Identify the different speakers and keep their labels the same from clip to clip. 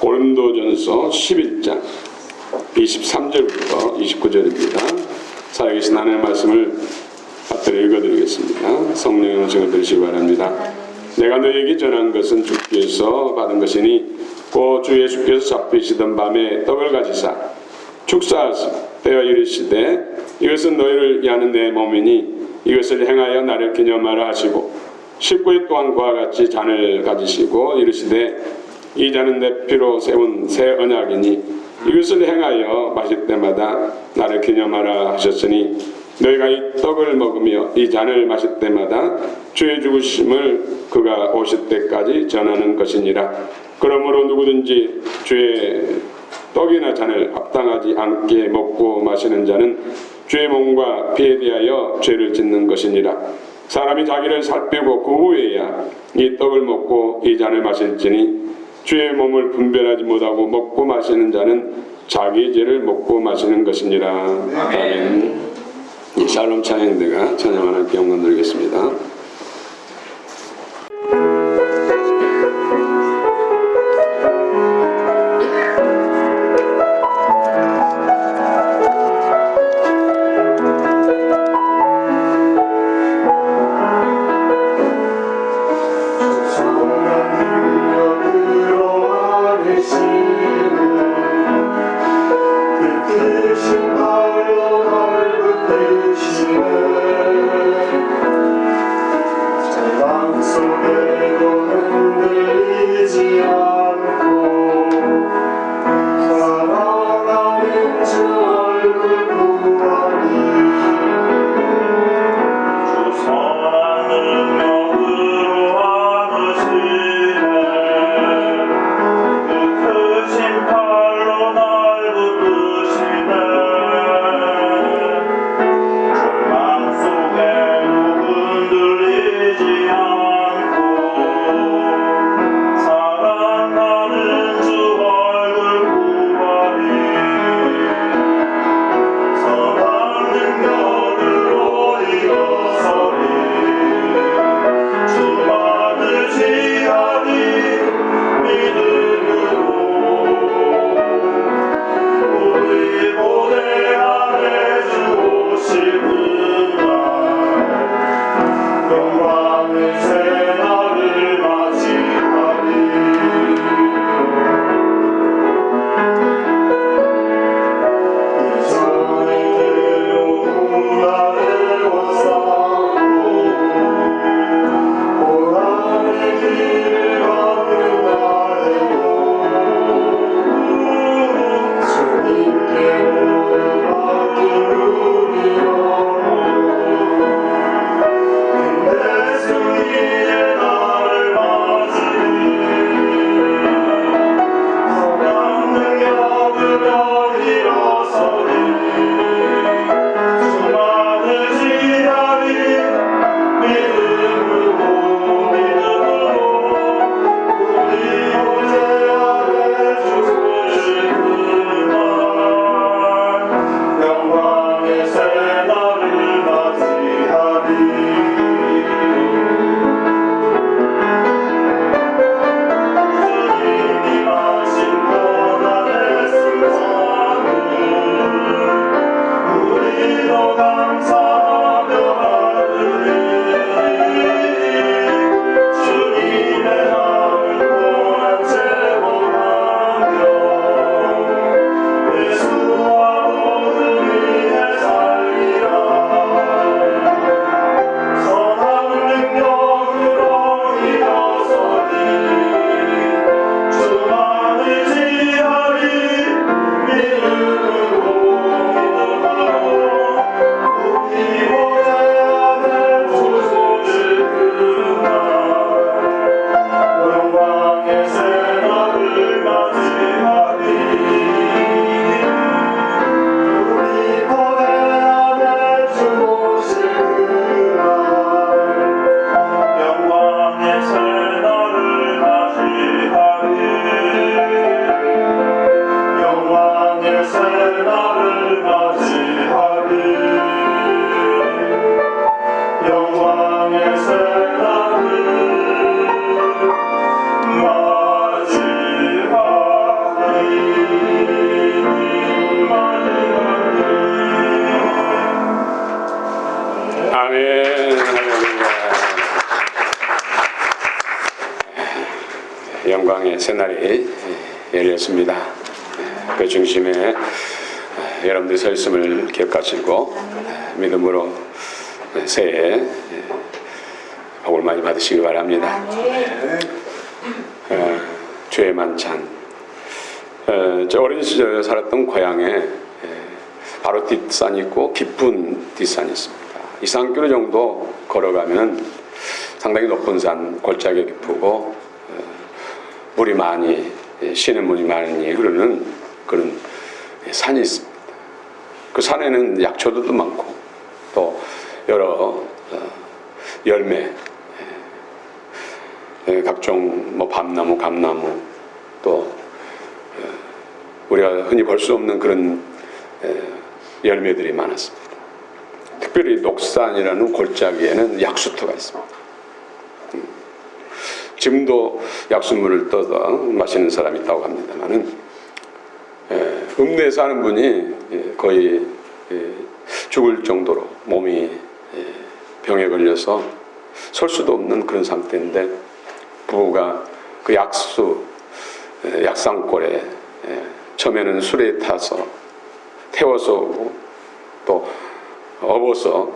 Speaker 1: 고린도전서 11장 23절부터 29절입니다. 살아계신 하나님의 말씀을 받들어 읽어드리겠습니다. 성령의 음성을 들으시기 바랍니다. 내가 너에게 전한 것은 주께서 받은 것이니 곧 주 예수께서 잡히시던 밤에 떡을 가지사 축사하시고 떼어 이르시되 이것은 너희를 위하는 내 몸이니 이것을 행하여 나를 기념하라 하시고 19일 동안 그와 같이 잔을 가지시고 이르시되 이 잔은 내 피로 세운 새 언약이니 이것을 행하여 마실 때마다 나를 기념하라 하셨으니 너희가 이 떡을 먹으며 이 잔을 마실 때마다 주의 죽으심을 그가 오실 때까지 전하는 것이니라. 그러므로 누구든지 주의 떡이나 잔을 합당하지 않게 먹고 마시는 자는 주의 몸과 피에 대하여 죄를 짓는 것이니라. 사람이 자기를 살피고 그 후에야 이 떡을 먹고 이 잔을 마실지니 주의 몸을 분별하지 못하고 먹고 마시는 자는 자기 죄를 먹고 마시는 것이니라. 아멘. 샬롬 찬양대가 찬양하는 함께 영광 드리겠습니다.
Speaker 2: 그
Speaker 1: 새날이 열렸습니다. 그 중심에 여러분들이 서 있음을 기억하시고 믿음으로 새해 복을 많이 받으시기 바랍니다. 주의 만찬. 저 어린 시절에 살았던 고향에 바로 뒷산이 있고 깊은 뒷산이 있습니다. 2, 3km 정도 걸어가면 상당히 높은 산, 골짜기가 깊고 물이 많이, 시냇물이 많이 흐르는 그런 산이 있습니다. 그 산에는 약초들도 많고 또 여러 열매, 각종 뭐 밤나무, 감나무, 또 우리가 흔히 볼 수 없는 그런 열매들이 많았습니다. 특별히 녹산이라는 골짜기에는 약수터가 있습니다. 지금도 약수물을 떠서 마시는 사람이 있다고 합니다만은 읍내에 사는 분이 거의 죽을 정도로 몸이 병에 걸려서 설 수도 없는 그런 상태인데 부부가 그 약산골에 처음에는 술에 타서 태워서 오고 또 업어서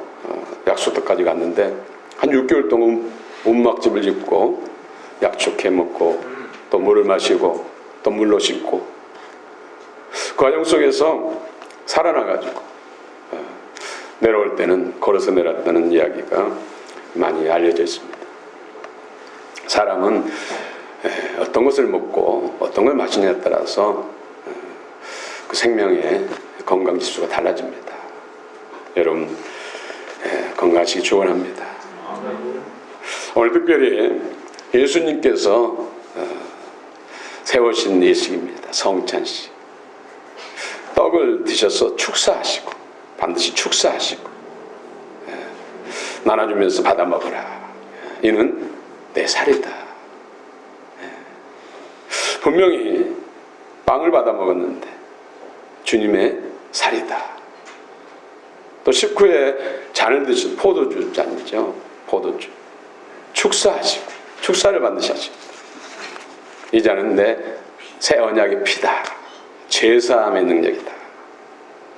Speaker 1: 약수터까지 갔는데 한 6개월 동안 움막집을 짓고 약축해 먹고 또 물을 마시고 또 물로 씻고 그 과정 속에서 살아나가지고 내려올 때는 걸어서 내려왔다는 이야기가 많이 알려져 있습니다. 사람은 어떤 것을 먹고 어떤 걸 마시냐에 따라서 그 생명의 건강지수가 달라집니다. 여러분 건강하시기 축원합니다. 오늘 특별히 예수님께서 세우신 예식입니다. 성찬식. 떡을 드셔서 축사하시고 반드시 축사하시고 나눠주면서 받아 먹으라. 이는 내 살이다. 분명히 빵을 받아 먹었는데 주님의 살이다. 또 식후에 잔을 드신 포도주 잔이죠. 포도주. 축사하시고 축사를 반드시 하십니다. 이 잔은 내 새 언약의 피다. 제사함의 능력이다.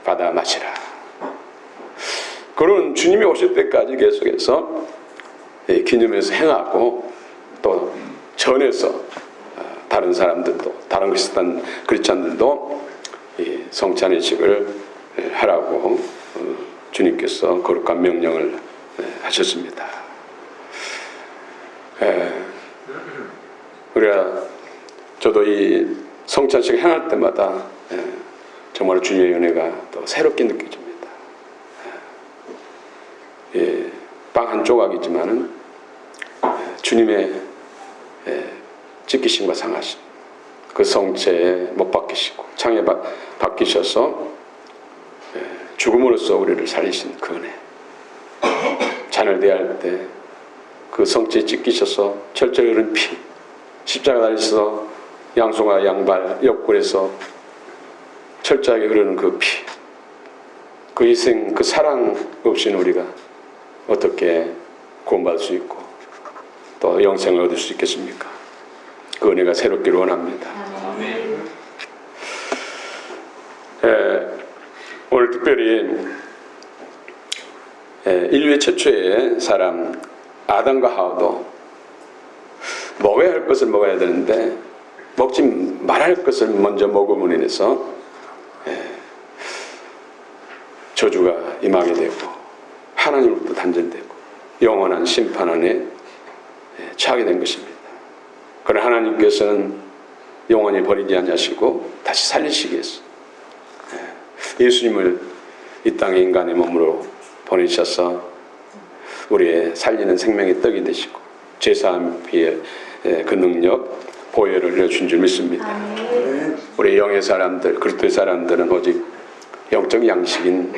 Speaker 1: 받아 마시라. 그런 주님이 오실 때까지 계속해서 기념해서 행하고 또 전해서 다른 사람들도 다른 크리스찬 크리스찬들도 성찬 의식을 하라고 주님께서 거룩한 명령을 하셨습니다. 우리가 저도 이 성찬식 행할 때마다 정말 주님의 은혜가 또 새롭게 느껴집니다. 빵 한 조각이지만은 주님의 찢기심과 상하심, 그 성체에 못 박히시고 창에 박히셔서 죽음으로써 우리를 살리신 그 은혜. 잔을 대할 때 그 성체에 찢기셔서 철저히 흐른 피, 십자가 달리셔서 양손과 양발 옆구리에서 철저하게 흐르는 그 피, 그 희생, 그 사랑 없이는 우리가 어떻게 구원받을 수 있고 또 영생을 얻을 수 있겠습니까? 그 은혜가 새롭기를 원합니다. 오늘 특별히 인류의 최초의 사람 아담과 하와도 먹어야 할 것을 먹어야 되는데 먹지 말할 것을 먼저 먹음으로 인해서 저주가 임하게 되고 하나님으로부터 단절되고 영원한 심판 안에 처하게 된 것입니다. 그러나 하나님께서는 영원히 버리지 않으시고 다시 살리시기 위해서 예수님을 이 땅에 인간의 몸으로 보내셔서 우리의 살리는 생명의 떡이 되시고 제사함 피의 그 능력 보혈을 내주신 줄 믿습니다. 우리 영의 사람들, 그리스도의 사람들은 오직 영적 양식인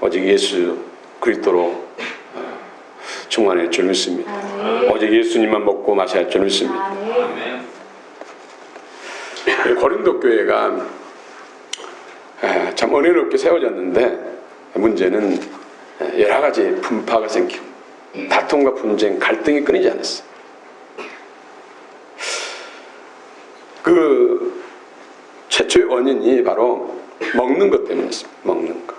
Speaker 1: 오직 예수 그리스도로 충만할 줄 믿습니다. 오직 예수님만 먹고 마셔야 할 줄 믿습니다. 고린도 교회가 참 은혜롭게 세워졌는데 문제는 여러 가지 분파가 생기고 다툼과 분쟁, 갈등이 끊이지 않았어요. 그 최초의 원인이 바로 먹는 것 때문이었습니다. 먹는 것.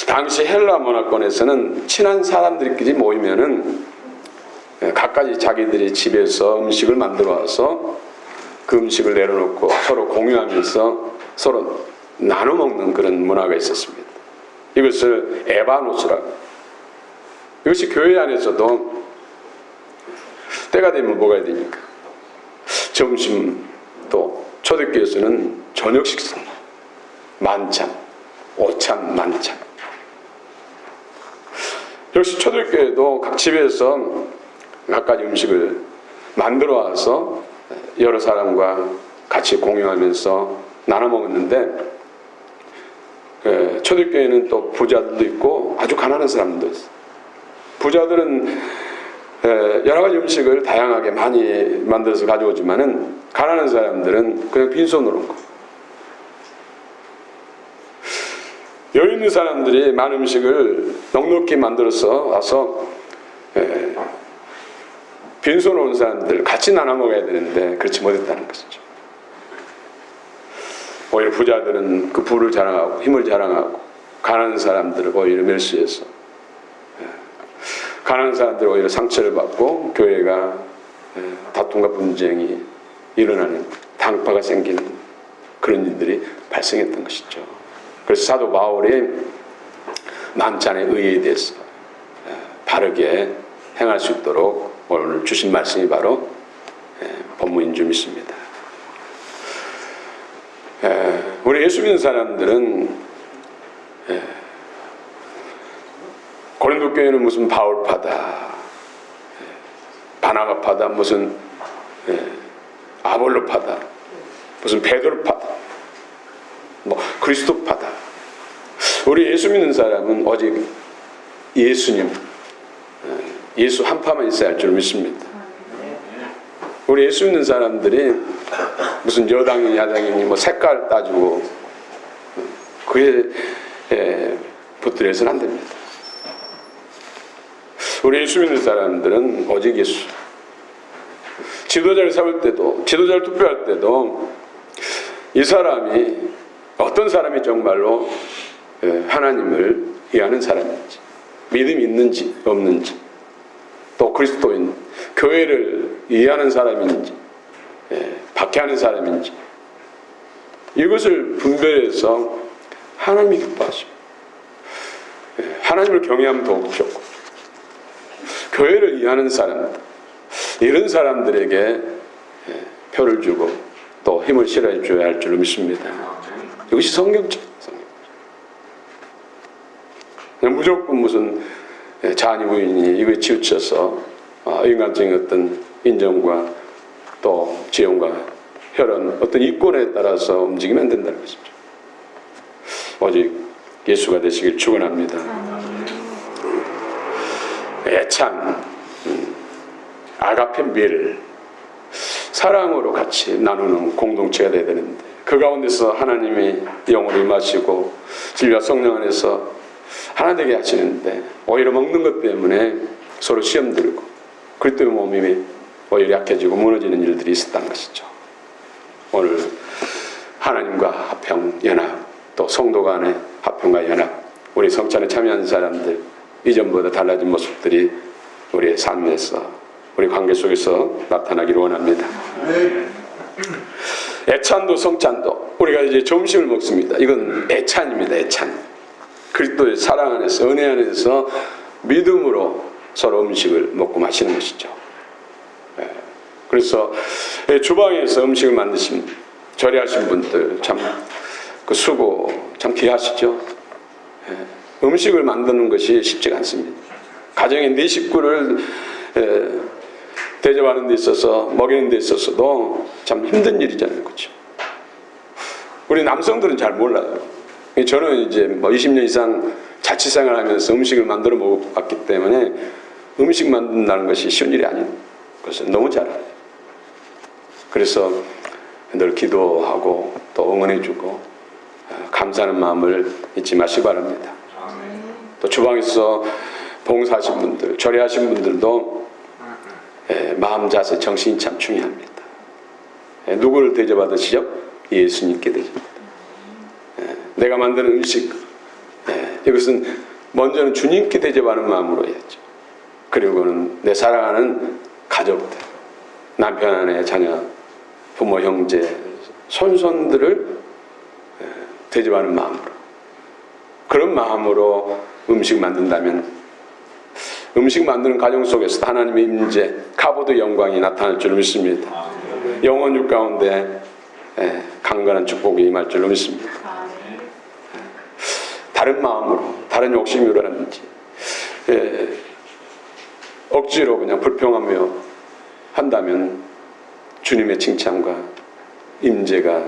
Speaker 1: 당시 헬라 문화권에서는 친한 사람들끼리 모이면은 각가지 자기들이 집에서 음식을 만들어 와서 그 음식을 내려놓고 서로 공유하면서 서로 나눠 먹는 그런 문화가 있었습니다. 이것을 에바노스라고. 이것이 교회 안에서도 때가 되면 뭐가 해야 되니까 점심 또 초대교회에서는 저녁 식사, 만찬, 오찬, 만찬. 역시 초대교회도 각 집에서 각가지 음식을 만들어 와서 여러 사람과 같이 공유하면서 나눠 먹었는데 초대교회는 또 부자들도 있고 아주 가난한 사람들도 있어요. 부자들은 여러 가지 음식을 다양하게 많이 만들어서 가져오지만은 가난한 사람들은 그냥 빈손으로 온 거예요. 여유 있는 사람들이 많은 음식을 넉넉히 만들어서 와서 빈손으로 온 사람들 같이 나눠 먹어야 되는데 그렇지 못했다는 것이죠. 오히려 부자들은 그 부를 자랑하고 힘을 자랑하고 가난한 사람들을 오히려 멸시해서 가난한 사람들은 오히려 상처를 받고 교회가 다툼과 분쟁이 일어나는 당파가 생기는 그런 일들이 발생했던 것이죠. 그래서 사도 바울이 만찬의 의의에 대해서 바르게 행할 수 있도록 오늘 주신 말씀이 바로 본문인 줄 믿습니다. 우리 예수 믿는 사람들은 고린도 교회는 무슨 바울파다, 바나바파다, 무슨 아볼로파다, 무슨 베드로파다, 뭐 그리스도파다. 우리 예수 믿는 사람은 오직 예수님, 예수 한 파만 있어야 할 줄 믿습니다. 우리 예수 믿는 사람들이 무슨 여당이니 야당이니 뭐 색깔 따지고 그에 붙들려서는 안 됩니다. 우리 예수 믿는 사람들은 오직 예수. 지도자를 세울 때도, 지도자를 투표할 때도 이 사람이 어떤 사람이 정말로 하나님을 이해하는 사람인지, 믿음이 있는지 없는지, 또 그리스도인, 교회를 이해하는 사람인지, 박해하는 사람인지, 이것을 분별해서 하나님이 기뻐하십니다. 하나님을 경외하면 더욱 좋고, 교회를 이해하는 사람들, 이런 사람들에게 표를 주고 또 힘을 실어해 줘야 할 줄로 믿습니다. 이것이 성경적. 무조건 무슨 자아니 부인이 이거에 치우쳐서 인간적인 어떤 인정과 또 지형과 혈연, 어떤 이권에 따라서 움직이면 안 된다는 것이죠. 오직 예수가 되시길 축원합니다. 애찬, 아가페 밀, 사랑으로 같이 나누는 공동체가 되어야 되는데 그 가운데서 하나님이 영으로 임하시고 진리와 성령 안에서 하나 되게 하시는데 오히려 먹는 것 때문에 서로 시험 들고 그리스도의 몸이 오히려 약해지고 무너지는 일들이 있었다는 것이죠. 오늘 하나님과 화평, 연합, 또 성도 간의 화평과 연합, 우리 성찬에 참여하는 사람들 이전보다 달라진 모습들이 우리의 삶에서, 우리 관계 속에서 나타나기를 원합니다. 애찬도 성찬도 우리가 이제 점심을 먹습니다. 이건 애찬입니다. 애찬. 그리스도의 사랑 안에서, 은혜 안에서 믿음으로 서로 음식을 먹고 마시는 것이죠. 그래서 주방에서 음식을 만드신 절약하신 분들 참 그 수고 참 귀하시죠. 음식을 만드는 것이 쉽지가 않습니다. 가정의 네 식구를 대접하는 데 있어서, 먹이는 데 있어서도 참 힘든 일이잖아요. 그렇죠? 우리 남성들은 잘 몰라요. 저는 이제 뭐 20년 이상 자취생활 하면서 음식을 만들어 먹어봤기 때문에 음식 만든다는 것이 쉬운 일이 아닌 것을 너무 잘 알아요. 그래서 늘 기도하고 또 응원해주고 감사하는 마음을 잊지 마시기 바랍니다. 또 주방에서 봉사하신 분들, 조리하신 분들도 마음 자세, 정신이 참 중요합니다. 누구를 대접받으시죠? 예수님께 대접받아요. 내가 만드는 음식, 이것은 먼저는 주님께 대접하는 마음으로 해야죠. 그리고는 내 사랑하는 가족들, 남편, 아내, 자녀, 부모, 형제, 손손들을 대접하는 마음으로, 그런 마음으로 음식 만든다면 음식 만드는 과정 속에서 하나님의 임재, 카보드 영광이 나타날 줄 믿습니다. 영혼육 가운데 강건한 축복이 임할 줄로 믿습니다. 다른 마음으로, 다른 욕심으로라든지 억지로 그냥 불평하며 한다면 주님의 칭찬과 임재가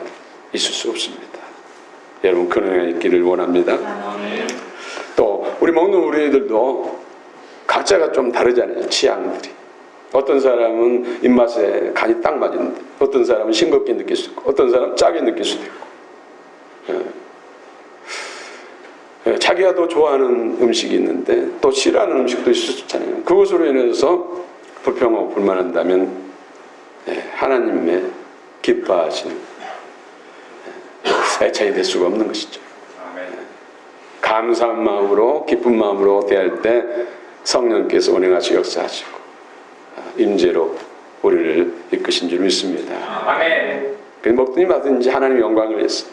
Speaker 1: 있을 수 없습니다. 여러분 그런 있기를 원합니다. 또 우리 먹는 우리 애들도 각자가 좀 다르잖아요. 취향들이. 어떤 사람은 입맛에 간이 딱 맞는데 어떤 사람은 싱겁게 느낄 수 있고 어떤 사람은 짜게 느낄 수도 있고 자기가 더 좋아하는 음식이 있는데 또 싫어하는 음식도 있을 수 있잖아요. 그것으로 인해서 불평하고 불만한다면 하나님의 기뻐하시는 애착이 될 수가 없는 것이죠. 감사한 마음으로 기쁜 마음으로 대할 때 성령께서 운행하시고 역사하시고 임재로 우리를 이끄신 줄 믿습니다. 아멘. 먹든지 마든지 하나님의 영광을 위해서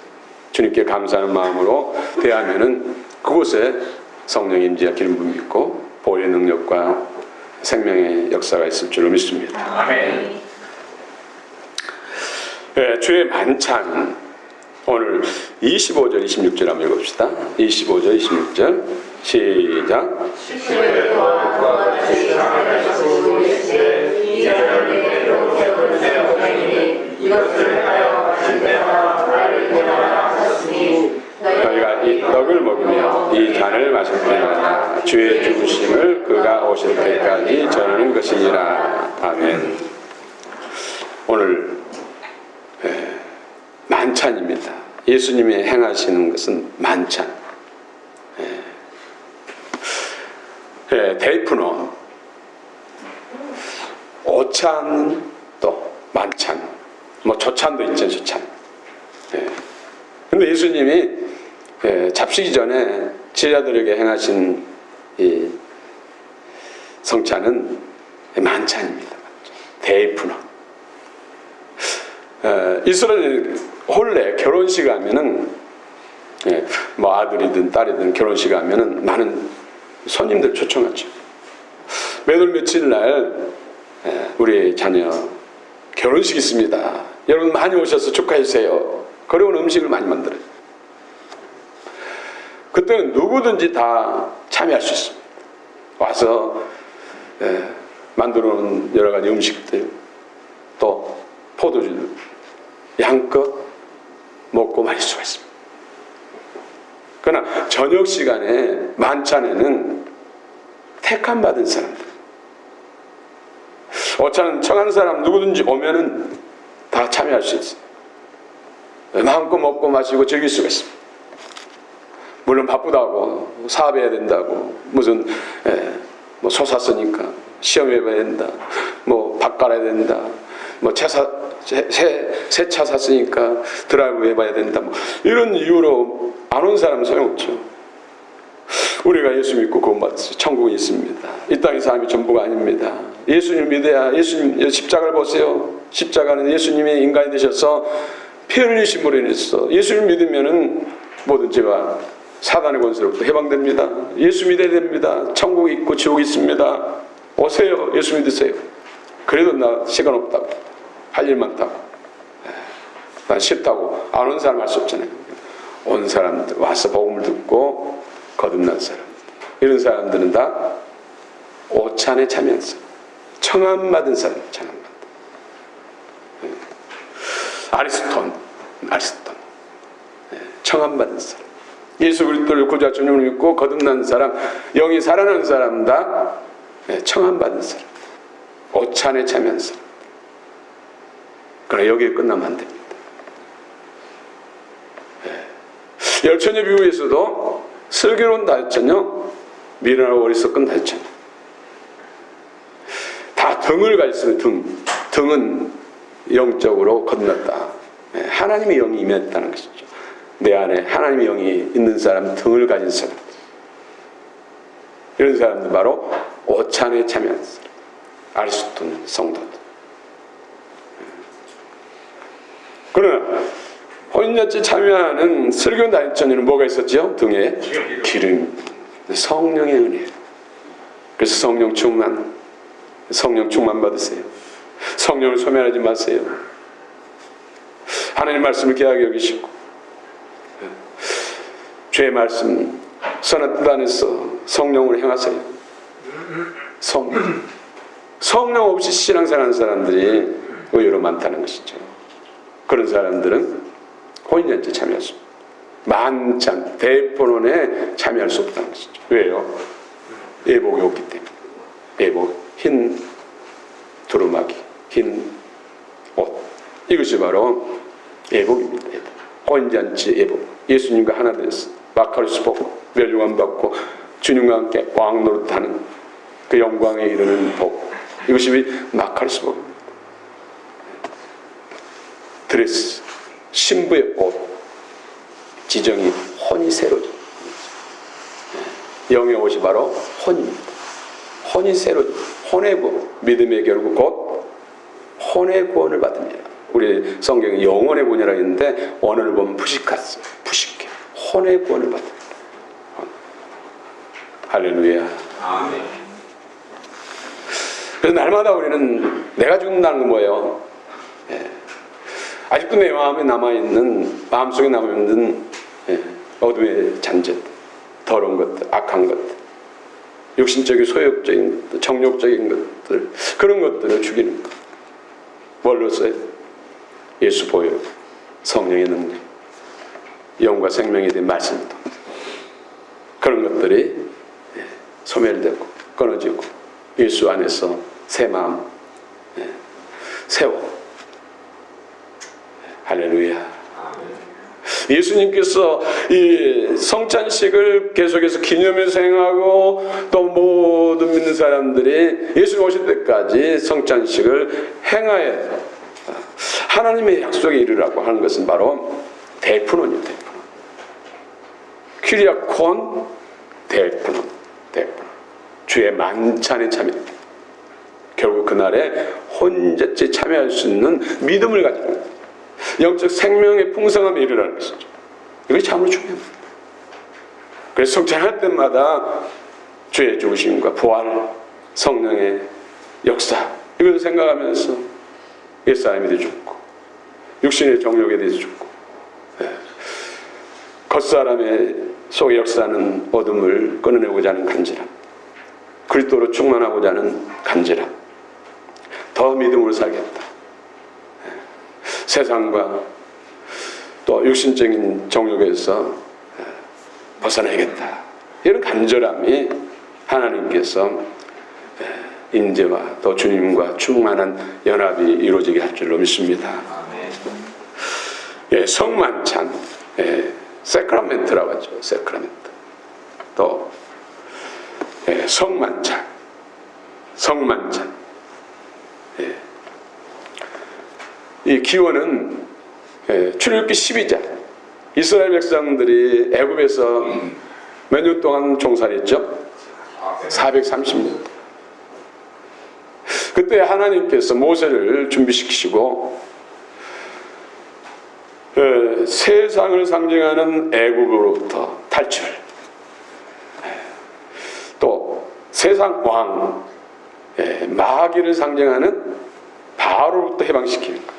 Speaker 1: 주님께 감사하는 마음으로 대하면은 그곳에 성령의 임재와 기름 부음이 있고 보혈의 능력과 생명의 역사가 있을 줄로 믿습니다. 아멘. 주의 만찬 오늘 25절 26절 한번 읽읍시다. 25절 26절 시작. 너희가 이 떡을 먹으며 이 잔을 마실 때마다 주의 죽으심을 그가 오실 때까지 전하는 것이니라. 아멘. 오늘 만찬입니다. 예수님이 행하시는 것은 만찬. 데이프노, 오찬, 또 만찬, 뭐 조찬도 있죠, 조찬. 근데 예수님이 잡수기 전에 제자들에게 행하신 이 성찬은 만찬입니다. 데이프노. 이스라엘 혼례 결혼식 하면은 뭐 아들이든 딸이든 결혼식 하면은 많은 손님들 초청하죠. 매달 며칠 날 우리 자녀 결혼식 있습니다. 여러분 많이 오셔서 축하해 주세요. 그리고 음식을 많이 만들어요. 그때는 누구든지 다 참여할 수 있습니다. 와서 만들어 놓은 여러 가지 음식들 또 포도주 양껏 먹고 마실 수가 있습니다. 그러나 저녁 시간에 만찬에는 택함 받은 사람들, 오찬 청한 사람 누구든지 오면은 다 참여할 수 있어요. 마음껏 먹고 마시고 즐길 수가 있습니다. 물론 바쁘다고 사업해야 된다고 무슨 뭐 소 샀으니까 시험해봐야 된다, 뭐 밥 갈아야 된다, 뭐 새 차 샀으니까 드라이브 해봐야 된다, 뭐 이런 이유로 안 온 사람은 소용없죠. 우리가 예수 믿고 구원받았어요. 천국이 있습니다. 이 땅의 삶이 전부가 아닙니다. 예수님 믿어야, 예수님 십자가를 보세요. 십자가는 예수님이 인간이 되셔서 피 흘리심으로 인해서 예수님 믿으면은 모든 죄와 사단의 권세로부터 해방됩니다. 예수 믿어야 됩니다. 천국이 있고 지옥이 있습니다. 오세요. 예수 믿으세요. 그래도 나 시간 없다고, 할 일 많다고, 난 싫다고 안 온 사람 할 수 없잖아요. 온 사람들, 와서 복음을 듣고 거듭난 사람, 이런 사람들은 다 오찬에 참여한 사람, 청함 받은 사람, 청함 받은 아리스톤, 청함 받은 사람, 예수 그리스도를 구주와 주님을 믿고 거듭난 사람, 영이 살아난 사람 다 청함 받은 사람, 오찬에 참여한 사람. 그러나 여기에 끝나면 안 됩니다. 열처녀 비유에서도 슬기로운 다했잖아요. 미련하고 어리석은 다했잖아요. 다 등을 가졌어요. 등은 영적으로 건넜다. 하나님의 영이 임했다는 것이죠. 내 안에 하나님의 영이 있는 사람, 등을 가진 사람, 이런 사람들 바로 오찬에 참여한 사람, 아리스토텔 성도들. 그러나 혼인잔치에 참여하는 설교 다닐 전에는 뭐가 있었죠? 등에 기름, 성령의 은혜. 그래서 성령 충만 받으세요. 성령을 소멸하지 마세요. 하나님 말씀을 귀하게 여기시고 죄의 말씀 선한 뜻 안에서 성령으로 행하세요. 성령 없이 신앙생활하는 사람들이 의외로 많다는 것이죠. 그런 사람들은 혼인잔치에 참여할 수 없습니다. 만찬, 대포론에 참여할 수 없다는 것이죠. 왜요? 예복이 없기 때문에. 예복, 흰 두루마기, 흰 옷. 이것이 바로 예복입니다. 예복. 혼인잔치 예복. 예수님과 하나 되어서 마카루스 복고 멸류관 받고 주님과 함께 왕노릇하는 그 영광에 이르는 복. 이것이 마카루스 복입니다. 드레스, 신부의 옷, 지정이 혼이 새로워져. 영의 옷이 바로 혼입니다. 혼이 새로워져. 혼의 구원, 믿음의 결국 곧 혼의 구원을 받습니다. 우리 성경에 영혼의 구원이라고 했는데 언어를 보면 부식했어요. 부식해. 혼의 구원을 받습니다. 할렐루야. 아멘. 그래서 날마다 우리는 내가 죽는다는 건 뭐예요? 아직도 내 마음에 남아있는, 마음속에 남아있는 어둠의 잔재, 더러운 것들, 악한 것들, 육신적인 소욕적인 것들, 정욕적인 것들, 그런 것들을 죽이는 것. 뭘로써요? 예수 보혈, 성령의 능력, 영과 생명에 대한 말씀도. 그런 것들이 소멸되고 끊어지고 예수 안에서 새 마음 세워. 할렐루야. 예수님께서 이 성찬식을 계속해서 기념해서 행하고 또 모든 믿는 사람들이 예수님 오실 때까지 성찬식을 행하여 하나님의 약속에 이르라고 하는 것은 바로 대프논이에요. 대프논. 퀴리아콘 대프논. 주의 만찬에 참여. 결국 그날에 혼인잔치에 참여할 수 있는 믿음을 가지는 거예요. 영적 생명의 풍성함에 이르라는 것이죠. 이것이 참으로 중요합니다. 그래서 성찬할 때마다 주의 죽으심과 부활, 성령의 역사, 이것을 생각하면서 옛사람에 대해 죽고 육신의 정욕에 대해서 죽고 겉사람의 속의 역사는 어둠을 끊어내고자 하는 간절함, 그리스도로 충만하고자 하는 간절함, 더 믿음으로 살겠다, 세상과 또 육신적인 정욕에서 벗어나야겠다, 이런 간절함이 하나님께서 인재와 또 주님과 충만한 연합이 이루어지게 할 줄로 믿습니다. 예, 성만찬, 세크라멘트라고 하죠. 세크라멘트. 또 성만찬, 성만찬. 이 기원은 출애굽기 12장. 이스라엘 백성들이 애굽에서 몇 년 동안 종살이했죠? 430년. 그때 하나님께서 모세를 준비시키시고 세상을 상징하는 애굽으로부터 탈출, 또 세상 왕 마귀를 상징하는 바로부터 해방시키는 것.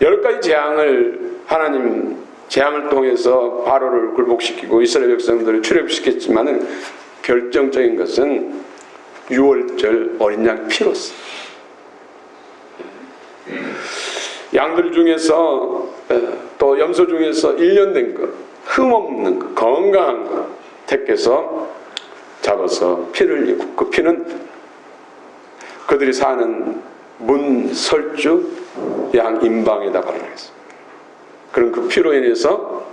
Speaker 1: 10가지 재앙을 하나님 재앙을 통해서 바로를 굴복시키고 이스라엘 백성들을 출애굽시켰지만은 결정적인 것은 유월절 어린 양 피로서. 양들 중에서 또 염소 중에서 1년 된 것, 흠없는 것, 건강한 것 택해서 잡아서 피를 흘리고 그 피는 그들이 사는 문설주 양 임방에다 발라냈어요. 그럼 그 피로 인해서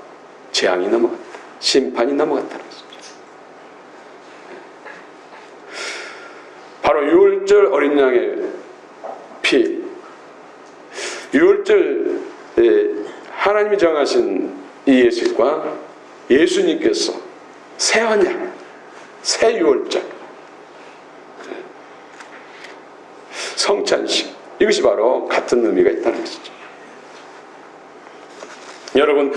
Speaker 1: 재앙이 넘어갔다, 심판이 넘어갔다는 것이죠. 바로 유월절 어린 양의 피, 하나님이 정하신 이 예식과 예수님께서 새 언약, 새 유월절, 성찬식, 이것이 바로 같은 의미가 있다는 것이죠. 여러분,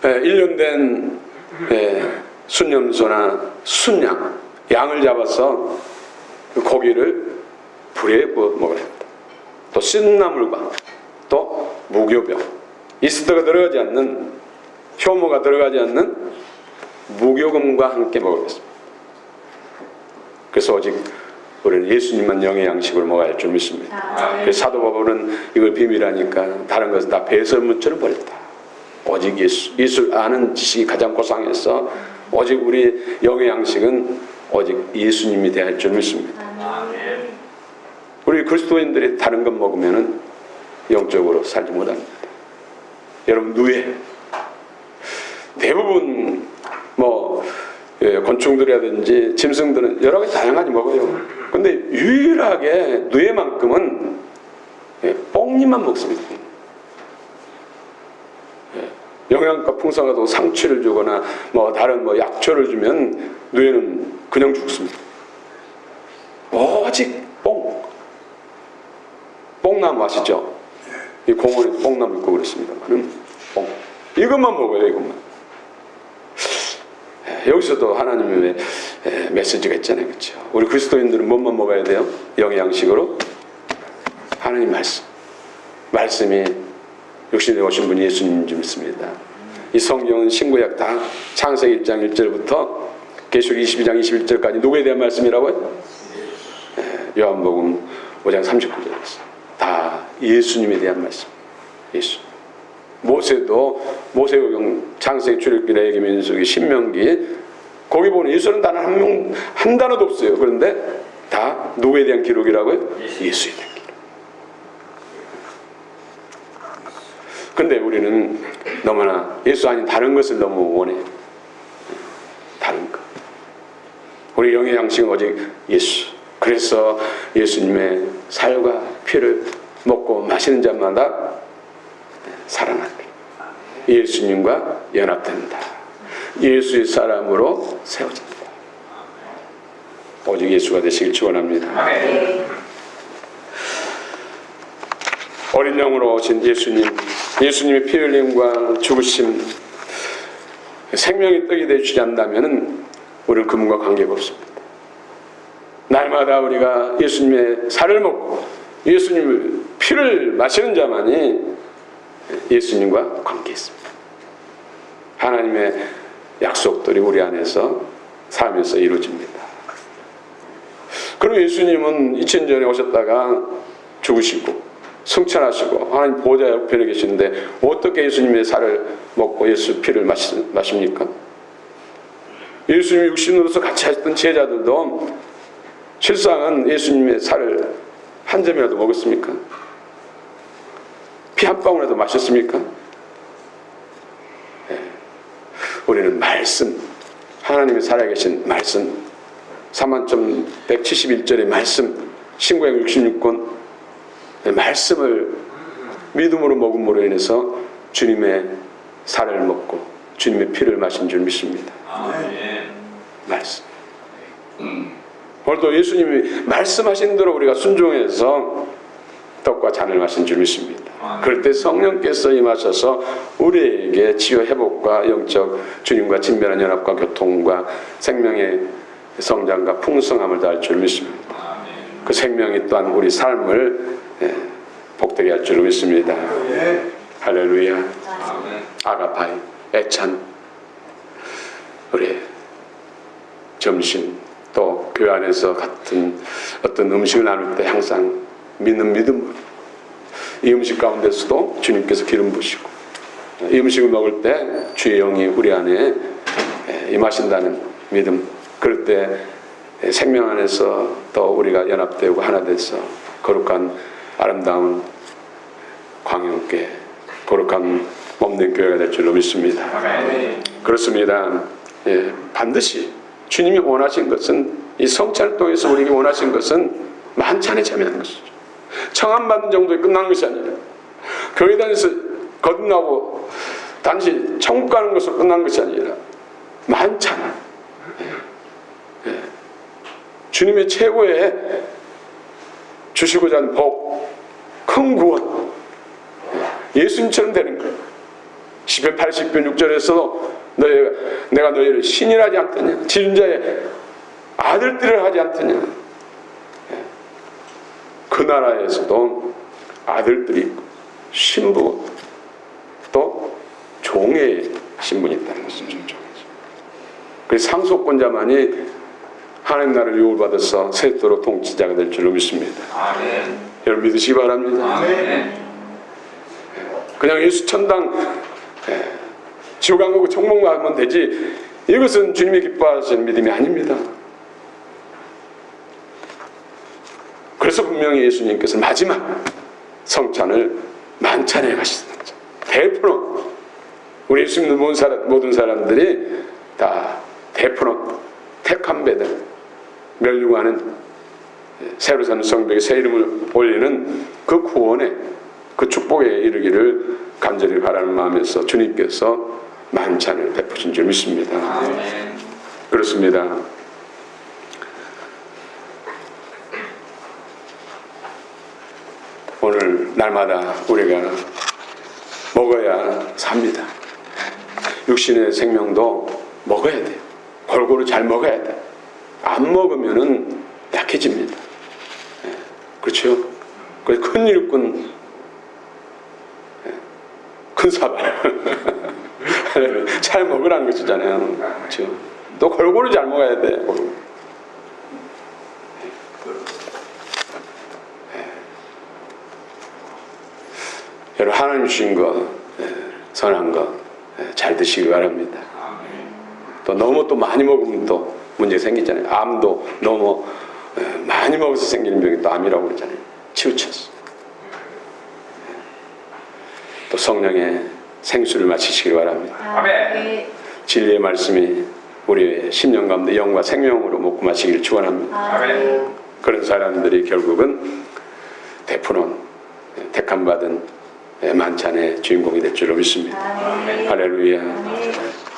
Speaker 1: 1년 된 순염소나 순양, 양을 잡아서 그 고기를 불에 구워 먹어야 합니다. 또 쓴나물과 또 무교병, 이스트가 들어가지 않는, 효모가 들어가지 않는 무교금과 함께 먹었습니다. 그래서 오직 우리는 예수님만 영의 양식으로 먹어야 할 줄 믿습니다. 그래서 사도 바울은 이걸 비밀하니까 다른 것은 다 배설물처럼 버렸다. 오직 예수 아는 지식이 가장 고상해서 오직 우리 영의 양식은 오직 예수님이 되어야 할 줄 믿습니다. 우리 그리스도인들이 다른 것 먹으면 영적으로 살지 못합니다. 여러분, 누에 대부분 곤충들이라든지 짐승들은 여러 가지 다양하게 먹어요. 근데 유일하게 누에만큼은 뽕잎만 먹습니다. 영양가 풍성하다고 상추를 주거나 다른 약초를 주면 누에는 그냥 죽습니다. 오직 뽕나무 아시죠? 이 공원에 뽕나무 있고 그렇습니다만 뽕, 이것만 먹어요. 이것만. 여기서도 하나님의 메시지가 있잖아요. 그렇죠? 우리 그리스도인들은 뭐만 먹어야 돼요? 영의 양식으로 하나님 말씀이 육신에 오신 분이 예수님인 줄 믿습니다. 이 성경은 신구약 다 창세기 1장 1절부터 계시록 22장 21절까지 누구에 대한 말씀이라고요? 요한복음 5장 39절에서 다 예수님에 대한 말씀. 예수. 모세오경, 창세기, 출애굽기, 레위기, 민수기, 신명기, 거기 보면 예수는 단 한 단어도 없어요. 그런데 다 누구에 대한 기록이라고요? 예수에 대한 기록. 근데 우리는 너무나 예수 아닌 다른 것을 너무 원해요. 다른 것. 우리 영의 양식은 오직 예수. 그래서 예수님의 살과 피를 먹고 마시는 자마다 살아난다. 예수님과 연합된다. 예수의 사람으로 세워진다. 오직 예수가 되시길 축원합니다. 어린 영으로 오신 예수님의 피 흘림과 죽으심, 생명의 떡이 되주지 않는다면 우리는 그분과 관계가 없습니다. 날마다 우리가 예수님의 살을 먹고 예수님의 피를 마시는 자만이 예수님과 관계 있습니다. 하나님의 약속들이 우리 안에서 살면서 이루어집니다. 그럼 예수님은 2000년에 오셨다가 죽으시고 승천하시고 하나님 보좌 옆에 계시는데 어떻게 예수님의 살을 먹고 예수 피를 마십니까? 예수님이 육신으로서 같이 하셨던 제자들도 실상은 예수님의 살을 한 점이라도 먹었습니까? 피 한 방울이라도 마셨습니까? 네. 우리는 말씀, 하나님이 살아계신 말씀, 3171절의 말씀, 신구약 66권 말씀을 믿음으로 먹음으로 인해서 주님의 살을 먹고 주님의 피를 마신 줄 믿습니다. 말씀. 오늘도 예수님이 말씀하신 대로 우리가 순종해서 떡과 잔을 마신 줄 믿습니다. 그럴 때 성령께서 임하셔서 우리에게 치유 회복과 영적 주님과 친밀한 연합과 교통과 생명의 성장과 풍성함을 더할 줄 믿습니다. 그 생명이 또한 우리 삶을 복되게 할 줄 믿습니다. 할렐루야. 아가파이, 애찬, 우리 점심 또 교회 안에서 같은 어떤 음식을 나눌 때 항상 믿는 믿음으로 이 음식 가운데서도 주님께서 기름 부으시고 이 음식을 먹을 때 주의 영이 우리 안에 임하신다는 믿음, 그럴 때 생명 안에서 또 우리가 연합되고 하나 돼서 거룩한 아름다운 광영께 거룩한 몸된 교회가 될 줄로 믿습니다. 그렇습니다. 반드시 주님이 원하신 것은, 이 성찬을 통해서 우리에게 원하신 것은 만찬에 참여하는 것이죠. 청함받는 정도에 끝난 것이 아니라 교회 다니면서 거듭나고 단지 천국 가는 것으로 끝난 것이 아니라 만찬, 주님의 최고의 주시고자 하는 복, 큰 구원, 예수님처럼 되는 거예요. 시편 80편 6절에서도 내가 너희를 신이라지 않더냐, 지존자의 아들들을 하지 않더냐. 그 나라에서도 아들들이 있고 신부 또 종의 신분이 있다는 것이죠. 그래서 상속권자만이 하나님 나라를 유업을 받아서 세토록 통치자가 될 줄로 믿습니다.
Speaker 2: 아멘.
Speaker 1: 여러분 믿으시기 바랍니다.
Speaker 2: 아멘.
Speaker 1: 그냥 예수 천당 지옥 안 가고 천국만 가면 되지, 이것은 주님이 기뻐하시는 믿음이 아닙니다. 그래서 분명히 예수님께서 마지막 성찬을 만찬에 가시는 거죠. 대표로 우리 예수 믿는 모든 사람들이 다 대표로 택한 배들, 멸류관은 새로 사는 성벽에 새 이름을 올리는 그 구원에, 그 축복에 이르기를 간절히 바라는 마음에서 주님께서 만찬을 베푸신 줄 믿습니다.
Speaker 2: 아멘.
Speaker 1: 그렇습니다. 오늘 날마다 우리가 먹어야 삽니다. 육신의 생명도 먹어야 돼요. 골고루 잘 먹어야 돼요. 안 먹으면은 약해집니다. 그렇죠? 그래서 큰 일꾼, 큰 사발. 잘 먹으라는 것이잖아요. 그렇죠? 또 골고루 잘 먹어야 돼. 여러분, 하나님 주신 것, 선한 것 잘 드시기 바랍니다. 또 너무 또 많이 먹으면 또 문제 생기잖아요. 암도 너무 많이 먹어서 생기는 병이 또 암이라고 그러잖아요. 치우쳤어. 또 성령의 생수를 마시시기 바랍니다.
Speaker 2: 아멘.
Speaker 1: 진리의 말씀이 우리의 심령 가운데 영과 생명으로 먹고 마시기를 축원합니다.
Speaker 2: 아멘.
Speaker 1: 그런 사람들이 결국은 대푸론 택함 받은 만찬의 주인공이 될 줄로 믿습니다.
Speaker 2: 아멘.
Speaker 1: 할렐루야.
Speaker 3: 아멘.